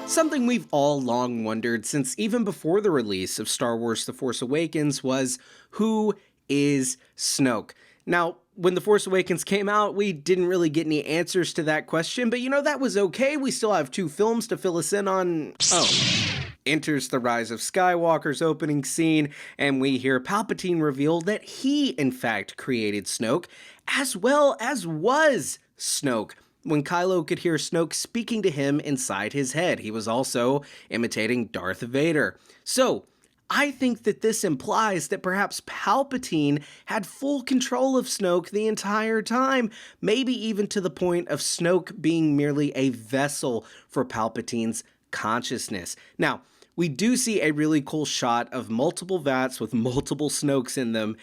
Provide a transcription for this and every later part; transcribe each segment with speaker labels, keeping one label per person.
Speaker 1: Something we've all long wondered since even before the release of Star Wars The Force Awakens was, who is Snoke? Now, when The Force Awakens came out, we didn't really get any answers to that question, but that was okay. We still have 2 films to fill us in on. Enters the Rise of Skywalker's opening scene, and we hear Palpatine reveal that he, in fact, created Snoke, as well as was Snoke. When Kylo could hear Snoke speaking to him inside his head, he was also imitating Darth Vader. So, I think that this implies that perhaps Palpatine had full control of Snoke the entire time, maybe even to the point of Snoke being merely a vessel for Palpatine's consciousness. Now, we do see a really cool shot of multiple vats with multiple Snokes in them,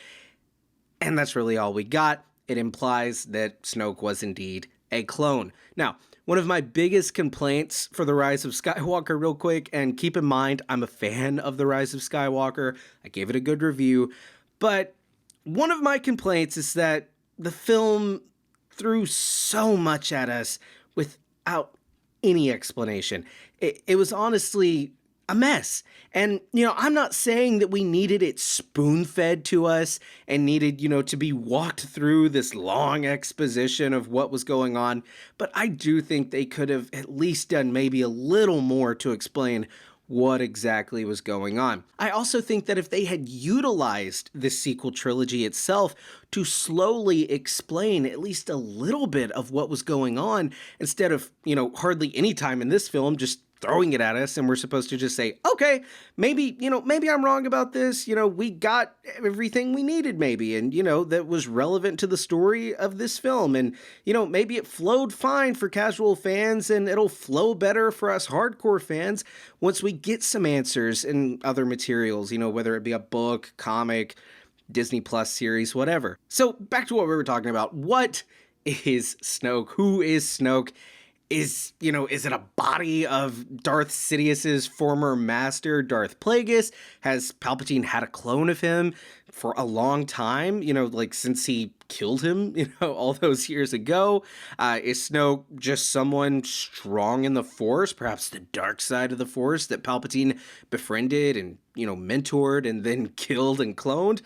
Speaker 1: and that's really all we got. It implies that Snoke was indeed a clone. Now, one of my biggest complaints for The Rise of Skywalker, real quick, and keep in mind, I'm a fan of The Rise of Skywalker. I gave it a good review, but one of my complaints is that the film threw so much at us without any explanation. It was honestly a mess. And, I'm not saying that we needed it spoon-fed to us and needed, to be walked through this long exposition of what was going on, but I do think they could have at least done maybe a little more to explain what exactly was going on. I also think that if they had utilized this sequel trilogy itself to slowly explain at least a little bit of what was going on, instead of, hardly any time in this film just throwing it at us and we're supposed to just say, okay, maybe I'm wrong about this, we got everything we needed maybe, and, that was relevant to the story of this film, and, maybe it flowed fine for casual fans and it'll flow better for us hardcore fans once we get some answers in other materials, whether it be a book, comic, Disney Plus series, whatever. So back to what we were talking about. What is Snoke? Who is Snoke? Is it a body of Darth Sidious's former master, Darth Plagueis? Has Palpatine had a clone of him for a long time, since he killed him, all those years ago? Is Snoke just someone strong in the Force, perhaps the dark side of the Force that Palpatine befriended and, mentored and then killed and cloned?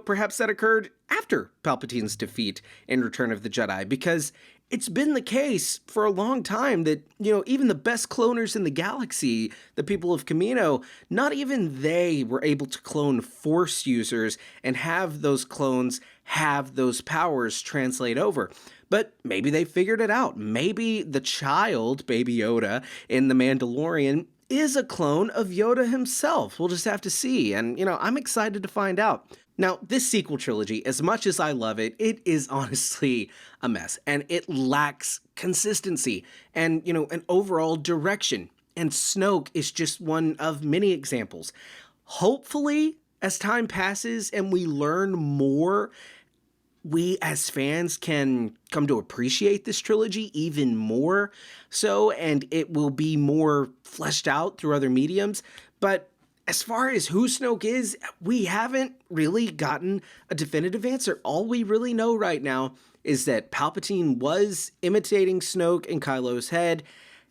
Speaker 1: Perhaps that occurred after Palpatine's defeat in Return of the Jedi, because it's been the case for a long time that, even the best cloners in the galaxy, the people of Kamino, not even they were able to clone Force users and have those clones have those powers translate over. But maybe they figured it out. Maybe the child, Baby Yoda, in The Mandalorian is a clone of Yoda himself. We'll just have to see. And, I'm excited to find out. Now, this sequel trilogy, as much as I love it, it is honestly a mess, and it lacks consistency and, an overall direction. And Snoke is just one of many examples. Hopefully, as time passes and we learn more, we as fans can come to appreciate this trilogy even more so, and it will be more fleshed out through other mediums. But as far as who Snoke is, we haven't really gotten a definitive answer. All we really know right now is that Palpatine was imitating Snoke in Kylo's head.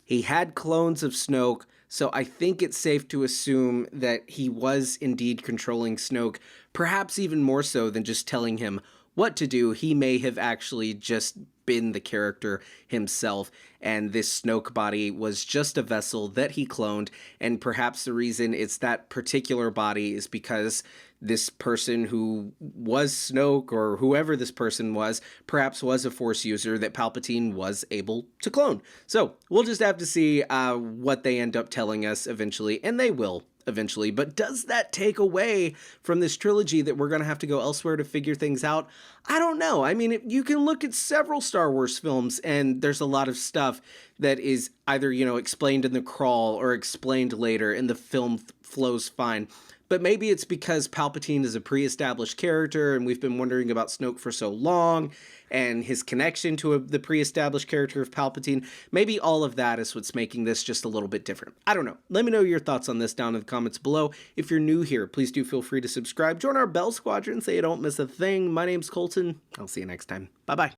Speaker 1: He had clones of Snoke, so I think it's safe to assume that he was indeed controlling Snoke, perhaps even more so than just telling him what to do. He may have actually just been the character himself, and this Snoke body was just a vessel that he cloned, and perhaps the reason it's that particular body is because this person who was Snoke, or whoever this person was, perhaps was a Force user that Palpatine was able to clone. So we'll just have to see what they end up telling us eventually, and they will eventually. But does that take away from this trilogy that we're going to have to go elsewhere to figure things out? I don't know. I mean, you can look at several Star Wars films and there's a lot of stuff that is either, explained in the crawl or explained later and the film flows fine. But maybe it's because Palpatine is a pre-established character and we've been wondering about Snoke for so long and his connection to the pre-established character of Palpatine. Maybe all of that is what's making this just a little bit different. I don't know. Let me know your thoughts on this down in the comments below. If you're new here, please do feel free to subscribe. Join our Bell Squadron so you don't miss a thing. My name's Colton. I'll see you next time. Bye-bye.